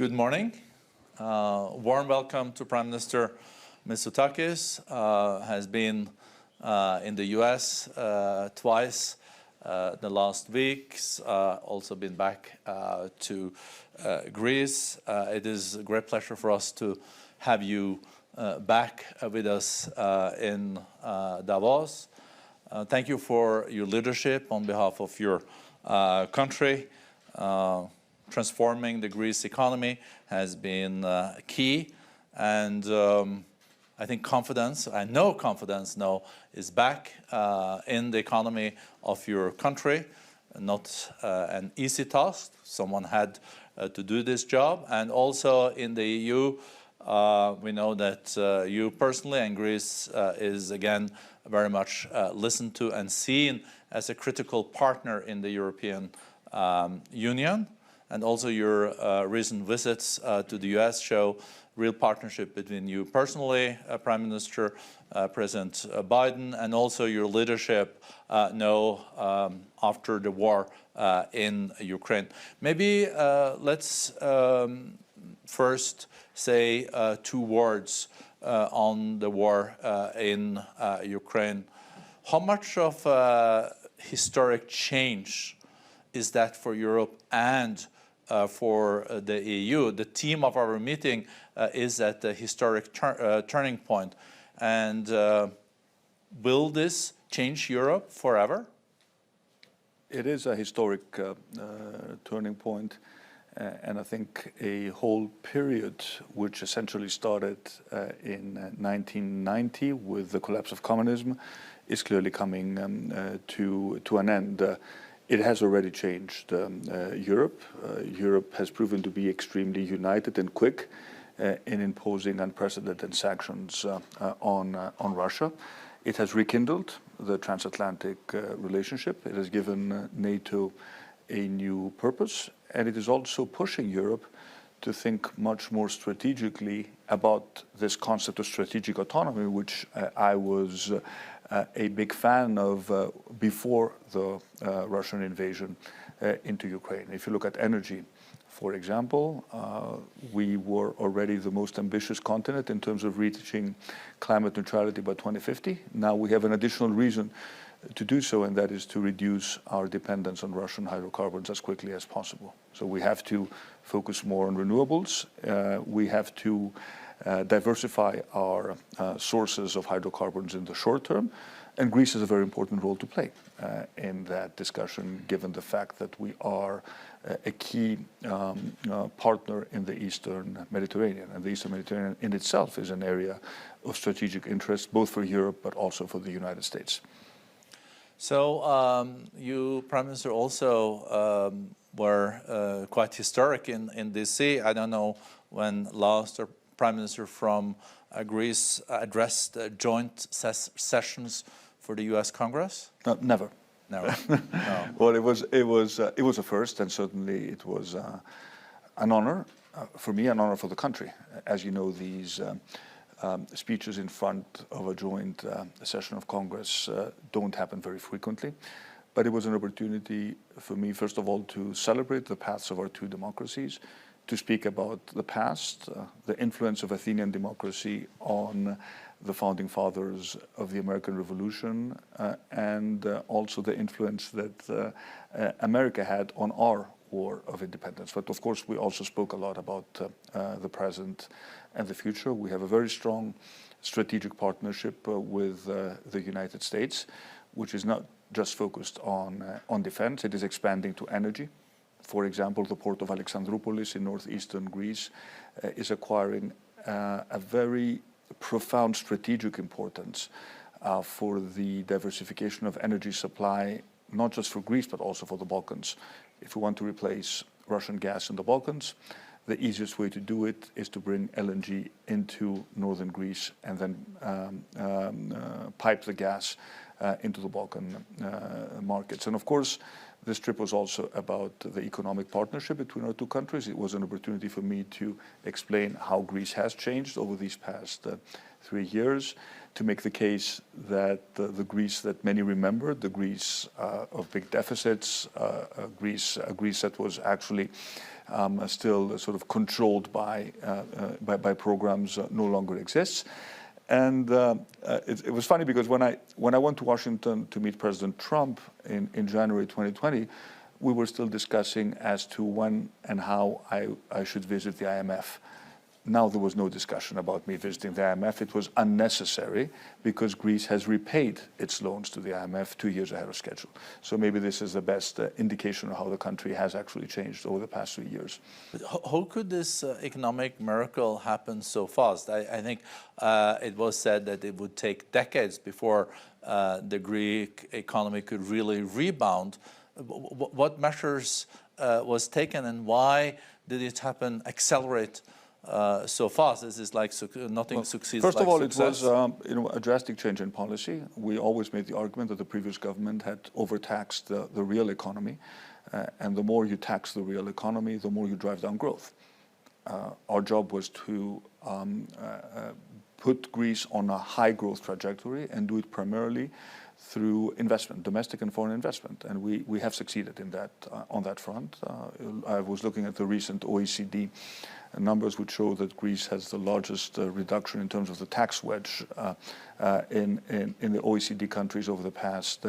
Good morning. Warm welcome to Prime Minister Mitsotakis. Has been in the US twice the last weeks, also been back to Greece. It is a great pleasure for us to have you back with us in Davos. Thank you for your leadership on behalf of your country. Transforming the Greece economy has been key, and I think I know confidence now is back in the economy of your country. Not an easy task. Someone had to do this job, and also in the EU, we know that you personally and Greece is again very much listened to and seen as a critical partner in the European Union. And also your recent visits to the US show real partnership between you personally, Prime Minister, President Biden, and also your leadership now after the war in Ukraine. Maybe let's first say 2 words on the war in Ukraine. How much of historic change is that for Europe and for the EU? The theme of our meeting is at the historic turning point. And will this change Europe forever? It is a historic turning point, and I think a whole period which essentially started in 1990 with the collapse of communism is clearly coming to an end. It has already changed Europe. Europe has proven to be extremely united and quick in imposing unprecedented sanctions on Russia. It has rekindled the transatlantic relationship. It has given NATO a new purpose, and it is also pushing Europe to think much more strategically about this concept of strategic autonomy, which I was a big fan of before the Russian invasion into Ukraine. If you look at energy, for example, we were already the most ambitious continent in terms of reaching climate neutrality by 2050. Now we have an additional reason to do so, and that is to reduce our dependence on Russian hydrocarbons as quickly as possible. So we have to focus more on renewables. We have to diversify our sources of hydrocarbons in the short term, and Greece has a very important role to play in that discussion, given the fact that we are a key partner in the Eastern Mediterranean, and the Eastern Mediterranean in itself is an area of strategic interest, both for Europe but also for the United States. So you, Prime Minister, also were quite historic in DC. I don't know when last a Prime Minister from Greece addressed joint sessions for the U.S. Congress. Never. No. No. Well, it was a first, and certainly it was an honor for me, an honor for the country. As you know, these speeches in front of a joint session of Congress don't happen very frequently, but it was an opportunity for me, first of all, to celebrate the paths of our 2 democracies, to speak about the past, the influence of Athenian democracy on the founding fathers of the American Revolution, and also the influence that America had on our war of independence. But of course, we also spoke a lot about the present and the future. We have a very strong strategic partnership with the United States, which is not just focused on defense. It is expanding to energy. For example, the port of Alexandroupolis in northeastern Greece is acquiring a very profound strategic importance for the diversification of energy supply, not just for Greece, but also for the Balkans. If we want to replace Russian gas in the Balkans, the easiest way to do it is to bring LNG into northern Greece and then pipe the gas into the Balkan markets. And of course, this trip was also about the economic partnership between our 2 countries. It was an opportunity for me to explain how Greece has changed over these past years to make the case that the Greece that many remember, the Greece of big deficits, a Greece that was actually still sort of controlled by programs, no longer exists. And it was funny because when I went to Washington to meet President Trump in January 2020, we were still discussing as to when and how I should visit the IMF. Now there was no discussion about me visiting the IMF. It was unnecessary because Greece has repaid its loans to the IMF 2 years ahead of schedule. So maybe this is the best indication of how the country has actually changed over the past 3 years. But how could this economic miracle happen so fast? I think it was said that it would take decades before the Greek economy could really rebound. What measures was taken, and why did it happen, accelerate so fast? This is like nothing succeeds. First of all, success. it was a drastic change in policy. We always made the argument that the previous government had overtaxed the real economy, and the more you tax the real economy, the more you drive down growth. Our job was to put Greece on a high growth trajectory and do it primarily through investment, domestic and foreign investment, and we have succeeded in that on that front. I was looking at the recent OECD numbers, which show that Greece has the largest reduction in terms of the tax wedge in the OECD countries over the past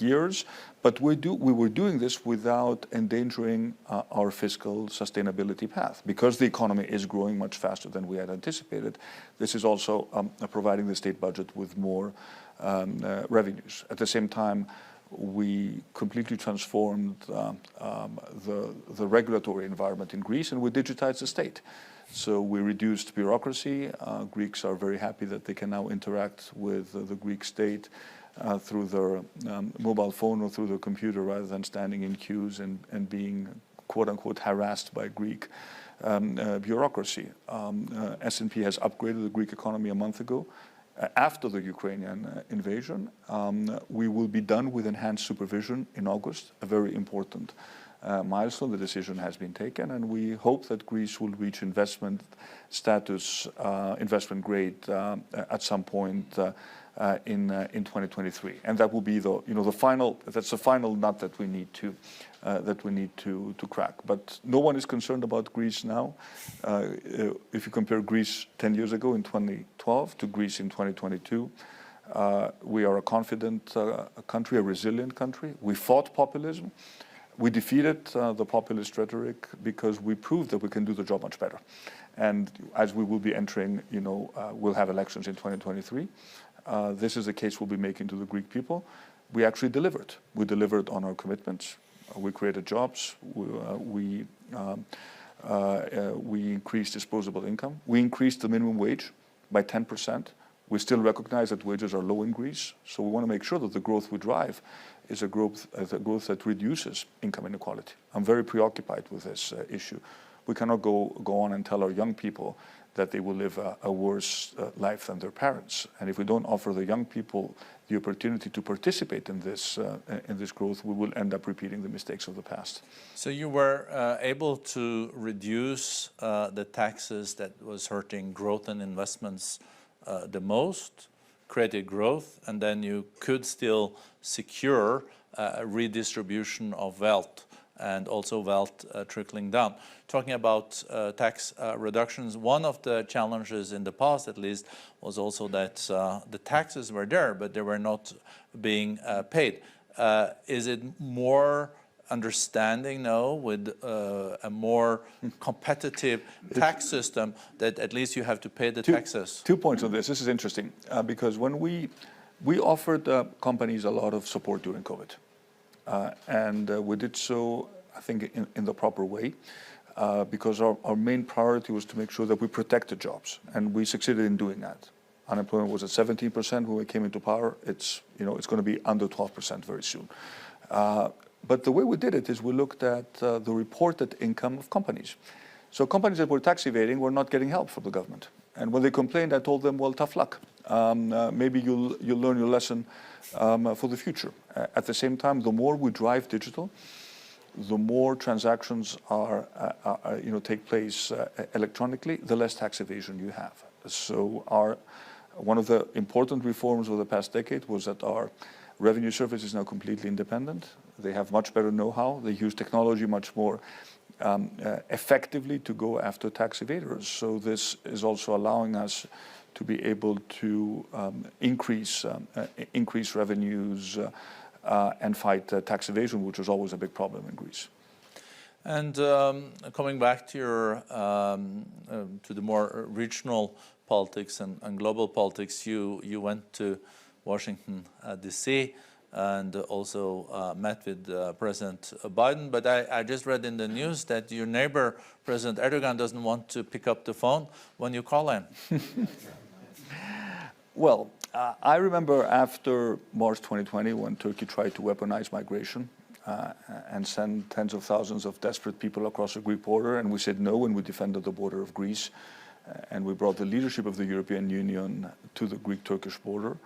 years. But we were doing this without endangering our fiscal sustainability path. Because the economy is growing much faster than we had anticipated, this is also providing the state budget with more revenues. At the same time, we completely transformed the regulatory environment in Greece, and we digitized the state. So we reduced bureaucracy. Greeks are very happy that they can now interact with the Greek state through their mobile phone or through their computer, rather than standing in queues and being quote-unquote harassed by Greek bureaucracy. S&P has upgraded the Greek economy a month ago. After the Ukrainian invasion, we will be done with enhanced supervision in August, a very important milestone. The decision has been taken, and we hope that Greece will reach investment status, investment grade, at some point in 2023, and that will be the final nut that we need to crack. But no one is concerned about Greece now. If you compare Greece 10 years ago in 2012 to Greece in 2022, we are a confident country, a resilient country. We fought populism. We defeated the populist rhetoric because we proved that we can do the job much better. And as we will be entering, we'll have elections in 2023. This is the case we'll be making to the Greek people. We actually delivered. We delivered on our commitments. We created jobs. We increased disposable income. We increased the minimum wage by 10%. We still recognize that wages are low in Greece, so we want to make sure that the growth we drive is a growth that reduces income inequality. I'm very preoccupied with this issue. We cannot go on and tell our young people that they will live a worse life than their parents. And if we don't offer the young people the opportunity to participate in this growth, we will end up repeating the mistakes of the past. So you were able to reduce the taxes that was hurting growth and investments the most, created growth, and then you could still secure a redistribution of wealth and also wealth trickling down. Talking about tax reductions, one of the challenges in the past, at least, was also that the taxes were there, but they were not being paid. Is it more understanding now with a more competitive tax system that at least you have to pay the taxes? 2 points on this. This is interesting because when we offered companies a lot of support during COVID. And we did so, I think, in the proper way, because our main priority was to make sure that we protected jobs, and we succeeded in doing that. Unemployment was at 17% when we came into power. It's going to be under 12% very soon. But the way we did it is we looked at the reported income of companies. So companies that were tax evading were not getting help from the government. And when they complained, I told them, well, tough luck. Maybe you'll learn your lesson for the future. At the same time, the more we drive digital, the more transactions take place electronically, the less tax evasion you have. So one of the important reforms of the past decade was that our revenue service is now completely independent. They have much better know-how. They use technology much more effectively to go after tax evaders. So this is also allowing us to be able to increase revenues and fight tax evasion, which was always a big problem in Greece. And coming back to your to the more regional politics and global politics, you went to Washington D.C. and also met with President Biden. But I just read in the news that your neighbor, President Erdogan, doesn't want to pick up the phone when you call him. Well, I remember after March 2020, when Turkey tried to weaponize migration and send tens of thousands of desperate people across the Greek border, and we said no, and we defended the border of Greece, and we brought the leadership of the European Union to the Greek-Turkish border.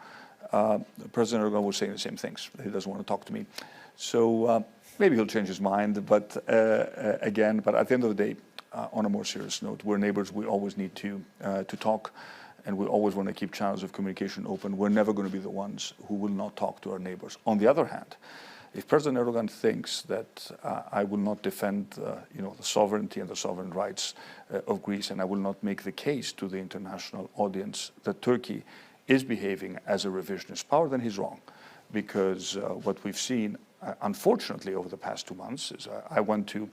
President Erdogan was saying the same things. He doesn't want to talk to me. So maybe he'll change his mind, but again, but at the end of the day, on a more serious note, we're neighbors. We always need to talk, and we always want to keep channels of communication open. We're never going to be the ones who will not talk to our neighbors. On the other hand, if President Erdogan thinks that I will not defend the sovereignty and the sovereign rights of Greece, and I will not make the case to the international audience that Turkey is behaving as a revisionist power, then he's wrong. Because what we've seen, unfortunately, over the past 2 months is I went to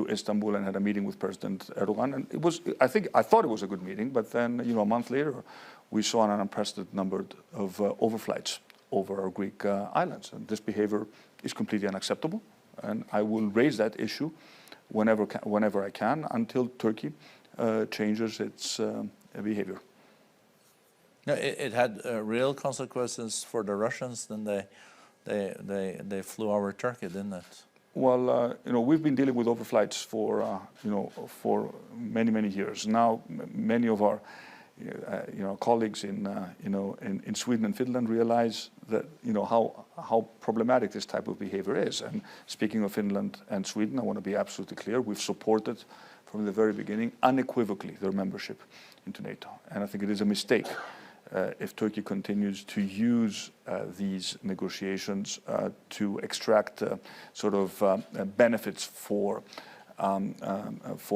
Istanbul and had a meeting with President Erdogan, and it was, I thought it was a good meeting, but then a month later we saw an unprecedented number of overflights over our Greek islands, and this behavior is completely unacceptable, and I will raise that issue whenever I can until Turkey changes its behavior. No, it had real consequences for the Russians. Then they flew over Turkey, didn't it? Well, we've been dealing with overflights for many years now. Many of our colleagues in Sweden and Finland realize that how problematic this type of behavior is. And speaking of Finland and Sweden, I want to be absolutely clear: we've supported from the very beginning unequivocally their membership into NATO, and I think it is a mistake if Turkey continues to use these negotiations to extract benefits for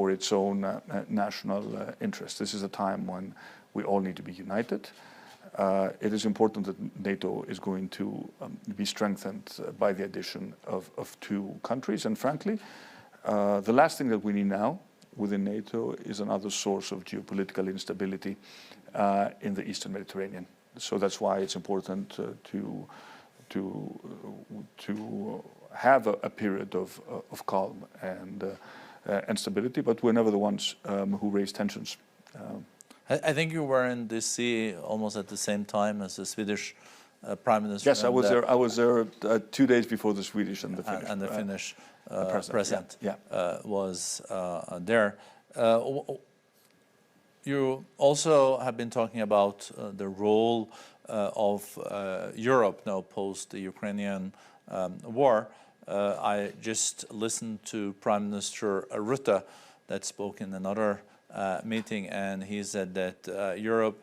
its own national interest. This is a time when we all need to be united. It is important that NATO is going to be strengthened by the addition of 2 countries. And frankly, the last thing that we need now within NATO is another source of geopolitical instability in the Eastern Mediterranean. So that's why it's important to have a period of calm and stability, but we're never the ones who raise tensions. I think you were in D.C. almost at the same time as the Swedish Prime Minister. Yes, I was there 2 days before the Swedish and the Finnish. And the Finnish president was there. You also have been talking about the role of Europe now post the Ukrainian war. I just listened to Prime Minister Rutte that spoke in another meeting, and he said that Europe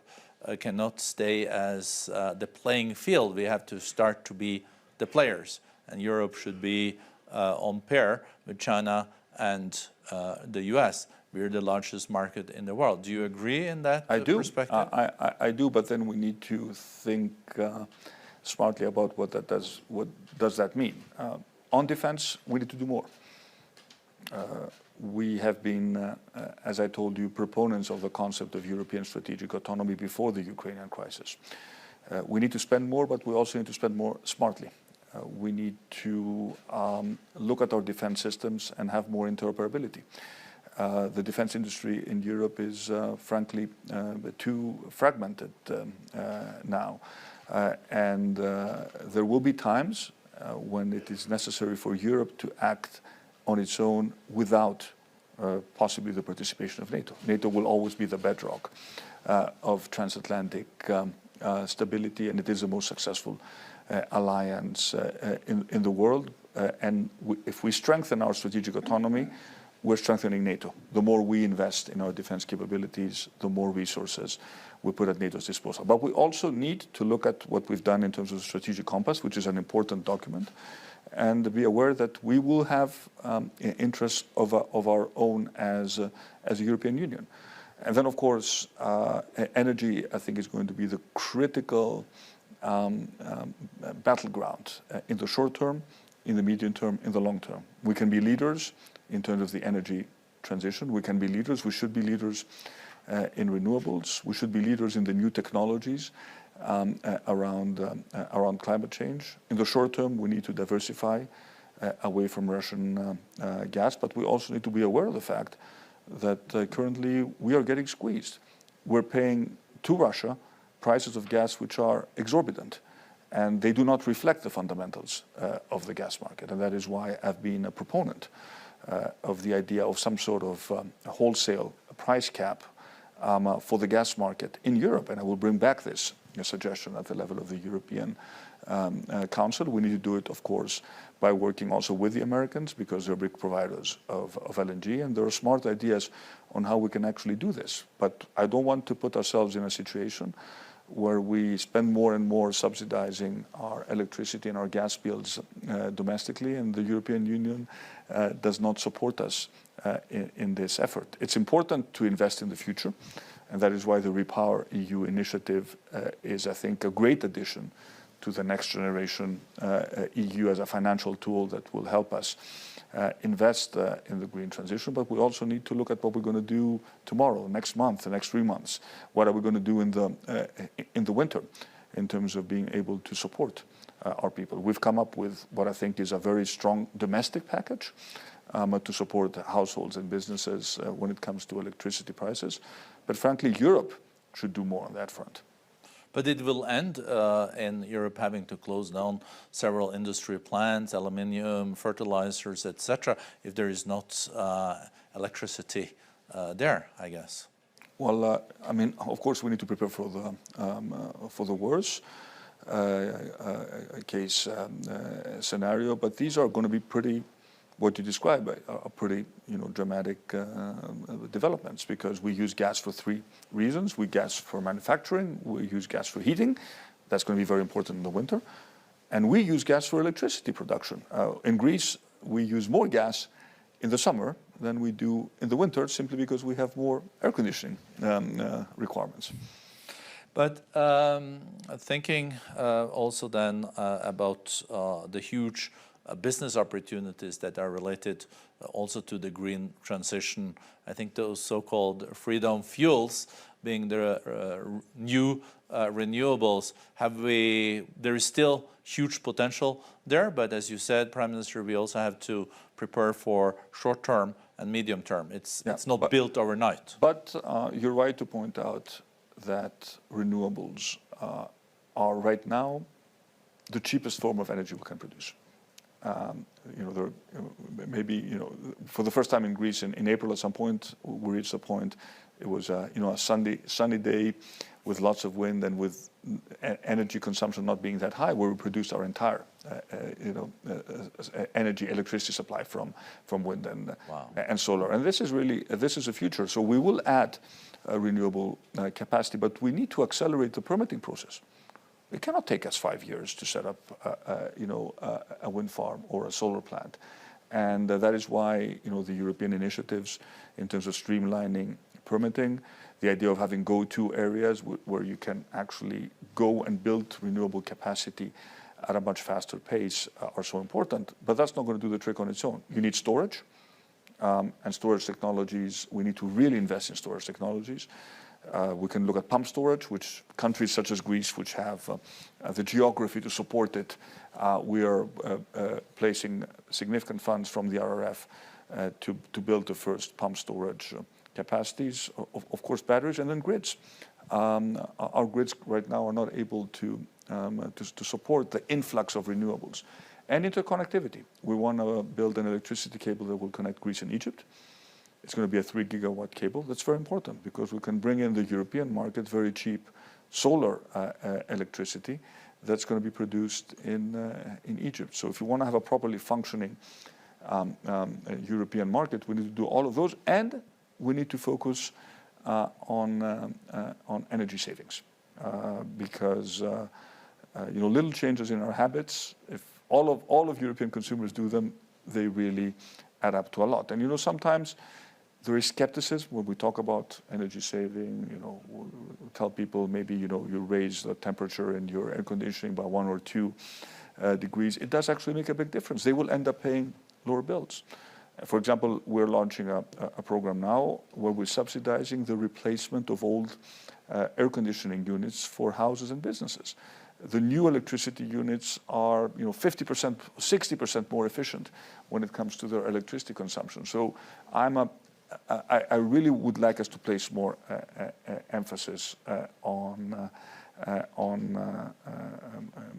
cannot stay as the playing field. We have to start to be the players, and Europe should be on pair with China and the US. We're the largest market in the world. Do you agree in that perspective? I do, but then we need to think smartly about what does that mean. On defense, we need to do more. We have been, as I told you, proponents of the concept of European strategic autonomy before the Ukrainian crisis. We need to spend more, but we also need to spend more smartly. We need to look at our defense systems and have more interoperability. The defense industry in Europe is, frankly, too fragmented now. And there will be times when it is necessary for Europe to act on its own without possibly the participation of NATO. NATO will always be the bedrock of transatlantic stability, and it is the most successful alliance in the world. And if we strengthen our strategic autonomy, we're strengthening NATO. The more we invest in our defense capabilities, the more resources we put at NATO's disposal. But we also need to look at what we've done in terms of the strategic compass, which is an important document, and be aware that we will have interests of our own as a European Union. And then, of course, energy, I think, is going to be the critical battleground in the short term, in the medium term, in the long term. We can be leaders in terms of the energy transition. We can be leaders. We should be leaders in renewables. We should be leaders in the new technologies around climate change. In the short term, we need to diversify away from Russian gas, but we also need to be aware of the fact that currently we are getting squeezed. We're paying to Russia prices of gas which are exorbitant, and they do not reflect the fundamentals of the gas market. And that is why I've been a proponent of the idea of some sort of wholesale price cap for the gas market in Europe. And I will bring back this suggestion at the level of the European Council. We need to do it, of course, by working also with the Americans, because they're big providers of LNG, and there are smart ideas on how we can actually do this. But I don't want to put ourselves in a situation where we spend more and more subsidizing our electricity and our gas bills domestically, and the European Union does not support us in this effort. It's important to invest in the future, and that is why the Repower EU initiative is, I think, a great addition to the next generation EU as a financial tool that will help us invest in the green transition. But we also need to look at what we're going to do tomorrow, next month, the next 3 months. What are we going to do in the winter in terms of being able to support our people? We've come up with what I think is a very strong domestic package to support households and businesses when it comes to electricity prices. But frankly, Europe should do more on that front. But it will end in Europe having to close down several industry plants, aluminium, fertilizers, etc., if there is not electricity there, I guess. Well, I mean, of course, we need to prepare for the worst case scenario. But these are going to be pretty, what you describe, are pretty, dramatic developments, because we use gas for 3 reasons. We gas for manufacturing, we use gas for heating. That's going to be very important in the winter. And we use gas for electricity production. In Greece, we use more gas in the summer than we do in the winter, simply because we have more air conditioning requirements. But thinking also then about the huge business opportunities that are related also to the green transition. I think those so-called freedom fuels, being the new renewables, there is still huge potential there, but as you said, Prime Minister, we also have to prepare for short-term and medium-term. It's not built overnight. But you're right to point out that renewables are right now the cheapest form of energy we can produce. Maybe for the first time in Greece in April at some point we reached a point. It was a sunny day with lots of wind and with energy consumption not being that high, where we produced our entire electricity supply from wind and solar. And this is the future. So we will add renewable capacity, but we need to accelerate the permitting process. It cannot take us 5 years to set up, a wind farm or a solar plant, and that is why the European initiatives in terms of streamlining permitting, the idea of having go-to areas where you can actually go and build renewable capacity at a much faster pace are so important. But that's not going to do the trick on its own. You need storage, and storage technologies. We need to really invest in storage technologies. We can look at pump storage, which countries such as Greece, which have the geography to support it, we are placing significant funds from the RRF to build the first pump storage capacities. Of course, batteries, and then grids. Our grids right now are not able to support the influx of renewables. And interconnectivity. We want to build an electricity cable that will connect Greece and Egypt. It's going to be a 3 gigawatt cable. That's very important because we can bring in the European market very cheap solar electricity that's going to be produced in Egypt. So if you want to have a properly functioning European market. We need to do all of those, and we need to focus on energy savings, because little changes in our habits, if all of European consumers do them, they really add up to a lot. And sometimes there is skepticism when we talk about energy saving. We tell people maybe you raise the temperature in your air conditioning by 1 or 2 degrees. It does actually make a big difference. They will end up paying lower bills. For example, we're launching a program now where we're subsidizing the replacement of old air conditioning units for houses and businesses. The new electricity units are 50%, 60% more efficient when it comes to their electricity consumption. So I really would like us to place more emphasis on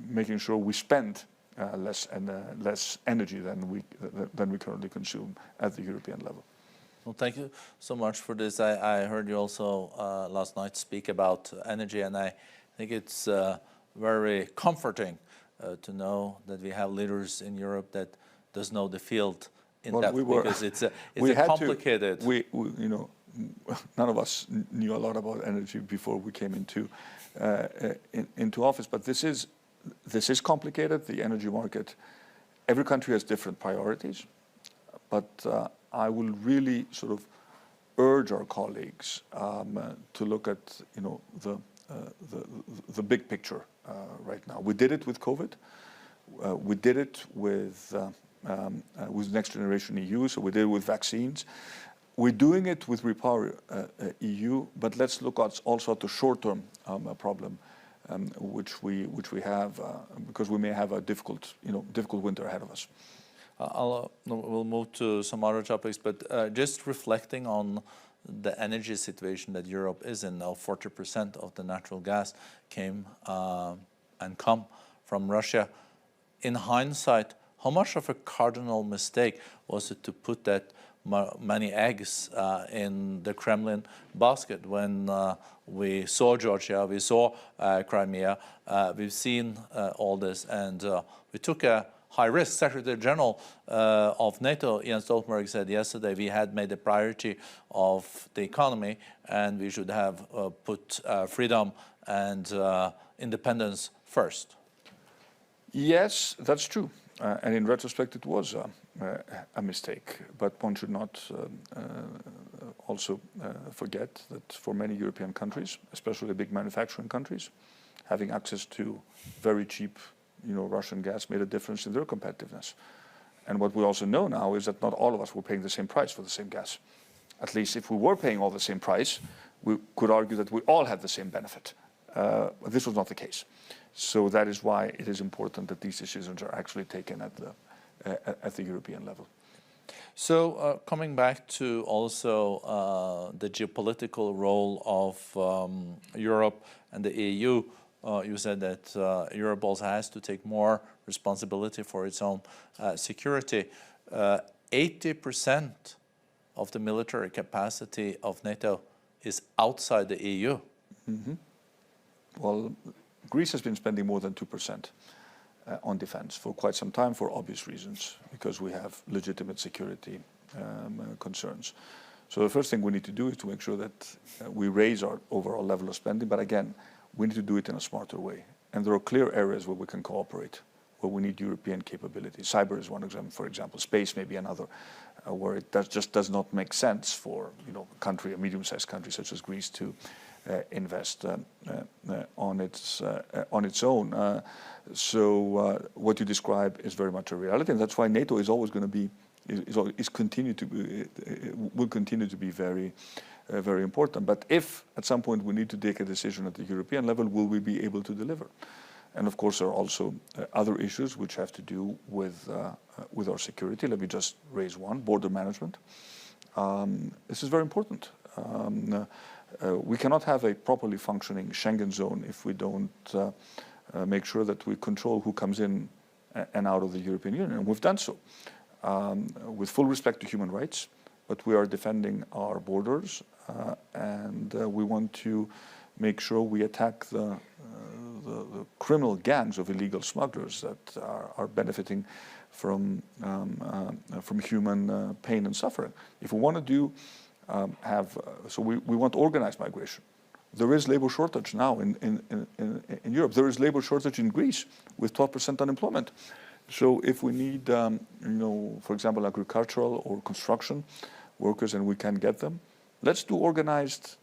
making sure we spend less energy than we currently consume at the European level. Well, thank you so much for this. I heard you also last night speak about energy, and I think it's very comforting to know that we have leaders in Europe that does know the field in depth, because it's complicated. None of us knew a lot about energy before we came into office, but this is complicated. The energy market, every country has different priorities, but I will really sort of urge our colleagues to look at the big picture right now. We did it with COVID. We did it with Next Generation EU. So we did it with vaccines. We're doing it with Repower EU. But let's look also at the short-term problem, which we have, because we may have a difficult winter ahead of us. We'll move to some other topics, but just reflecting on the energy situation that Europe is in now. 40% of the natural gas come from Russia. In hindsight, how much of a cardinal mistake was it to put that many eggs in the Kremlin basket when we saw Georgia, we saw Crimea, we've seen all this, and we took a high risk. Secretary General of NATO, Jens Stoltenberg, said yesterday we had made a priority of the economy and we should have put freedom and independence first. Yes, that's true. And in retrospect, it was a mistake. But one should not also forget that for many European countries, especially big manufacturing countries, having access to very cheap Russian gas made a difference in their competitiveness. And what we also know now is that not all of us were paying the same price for the same gas. At least if we were paying all the same price, we could argue that we all had the same benefit. But this was not the case. So that is why it is important that these decisions are actually taken at the European level. So coming back to also the geopolitical role of Europe and the EU, you said that Europe also has to take more responsibility for its own security. 80% of the military capacity of NATO is outside the EU. Mm-hmm. Well, Greece has been spending more than 2% on defense for quite some time, for obvious reasons, because we have legitimate security concerns. So the first thing we need to do is to make sure that we raise our overall level of spending. But again, we need to do it in a smarter way. And there are clear areas where we can cooperate, where we need European capability. Cyber is one example, for example. Space may be another, where it just does not make sense for a medium-sized country such as Greece to invest on its own. So what you describe is very much a reality, and that's why NATO is always going to be will continue to be very very important. But if at some point we need to take a decision at the European level, will we be able to deliver? And of course, there are also other issues which have to do with our security. Let me just raise one: border management. This is very important. We cannot have a properly functioning Schengen zone if we don't make sure that we control who comes in and out of the European Union. And we've done so with full respect to human rights, but we are defending our borders and we want to make sure we attack the the criminal gangs of illegal smugglers that are benefiting from human pain and suffering. If we want to do we want organized migration. There is labor shortage now in Europe. There is labor shortage in Greece with 12% unemployment. So if we need, for example, agricultural or construction workers, and we can get them, let's do organized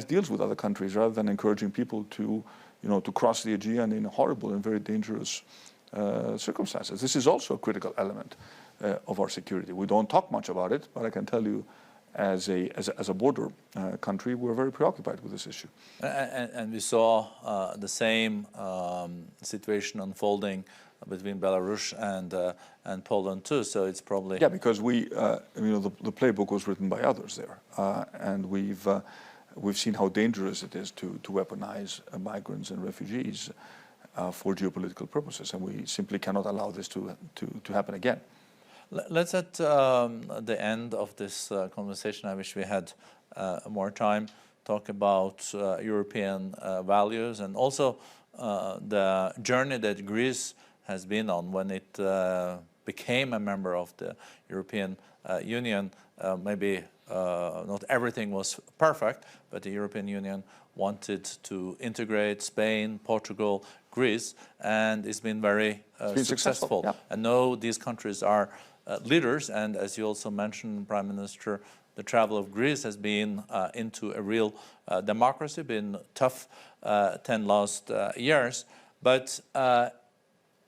deals with other countries rather than encouraging people to cross the Aegean in horrible and very dangerous circumstances. This is also a critical element of our security. We don't talk much about it, but I can tell you, as a border country, we're very preoccupied with this issue. And we saw the same situation unfolding between Belarus and Poland too. So it's probably because the playbook was written by others there, and we've seen how dangerous it is to weaponize migrants and refugees for geopolitical purposes, and we simply cannot allow this to happen again. Let's at the end of this conversation, I wish we had more time, talk about European values and also the journey that Greece has been on when it became a member of the European Union. Maybe not everything was perfect, but the European Union wanted to integrate Spain, Portugal, Greece, and it's been very successful. Yeah. And now these countries are leaders, and as you also mentioned, Prime Minister, the travel of Greece has been into a real democracy, been tough 10 last years. But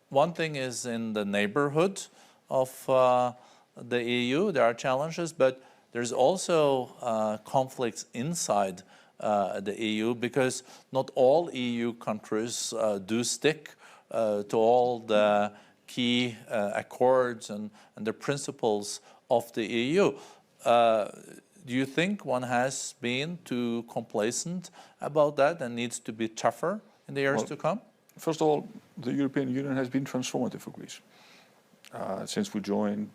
one thing is in the neighborhood of the EU, there are challenges, but there's also conflicts inside the EU, because not all EU countries do stick to all the key accords and the principles of the EU. Do you think one has been too complacent about that and needs to be tougher in the years to come? First of all, the European Union has been transformative for Greece. Since we joined,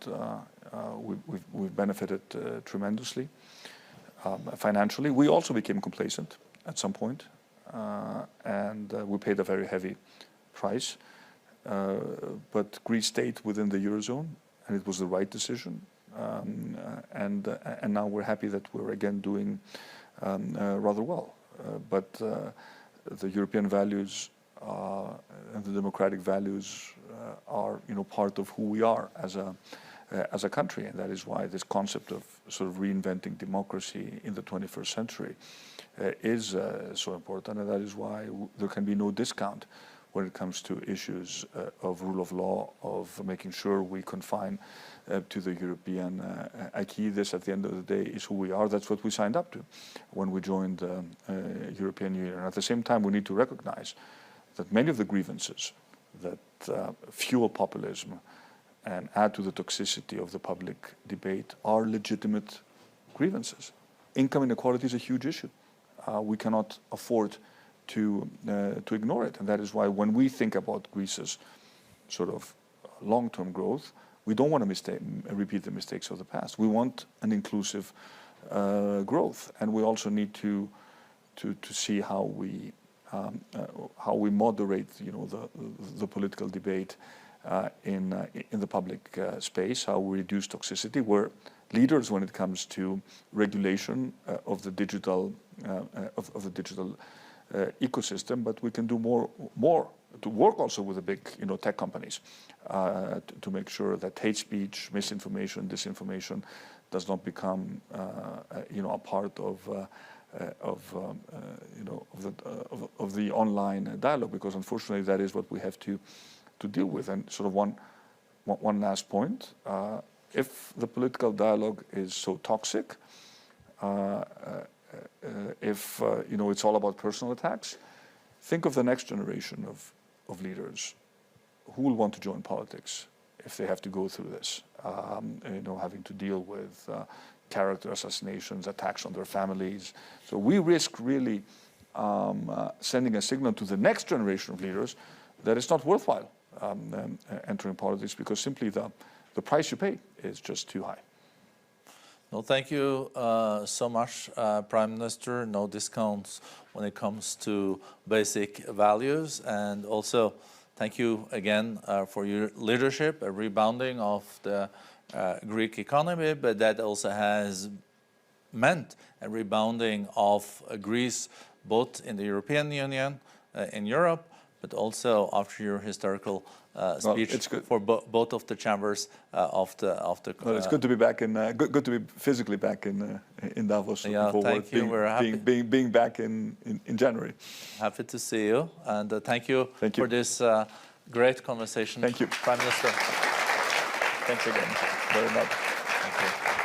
we've benefited tremendously financially. We also became complacent at some point, and we paid a very heavy price. But Greece stayed within the Eurozone, and it was the right decision. And now we're happy that we're again doing rather well. But the European values and the democratic values are, part of who we are as a country, and that is why this concept of sort of reinventing democracy in the 21st century is so important, and that is why there can be no discount when it comes to issues of rule of law, of making sure we confine to the European acquis. This, at the end of the day, is who we are. That's what we signed up to when we joined the European Union. At the same time, we need to recognize that many of the grievances that fuel populism and add to the toxicity of the public debate are legitimate grievances. Income inequality is a huge issue. We cannot afford to ignore it, and that is why when we think about Greece's sort of long-term growth, we don't want to repeat the mistakes of the past. We want an inclusive growth, and we also need to see how we moderate, the political debate in the public space, how we reduce toxicity. We're leaders when it comes to regulation of the digital ecosystem, but we can do more to work also with the big tech companies to make sure that hate speech, misinformation, disinformation does not become a part of the online dialogue, because unfortunately that is what we have to deal with. And sort of one last point: if the political dialogue is so toxic, if it's all about personal attacks, think of the next generation of leaders who will want to join politics if they have to go through this, having to deal with character assassinations, attacks on their families. So we risk really sending a signal to the next generation of leaders that it's not worthwhile entering politics, because simply the price you pay is just too high. Well, thank you so much, Prime Minister. No discounts when it comes to basic values. And also, thank you again for your leadership, a rebounding of the Greek economy, but that also has meant a rebounding of Greece, both in the European Union, in Europe, but also after your historical speech for both of the chambers of the. Well, it's good to be back in. Good to be physically back in Davos. Yeah, thank you. We're happy being back in January. Happy to see you, and thank you for this great conversation. Thank you, Prime Minister. Thanks again very much. Thank you.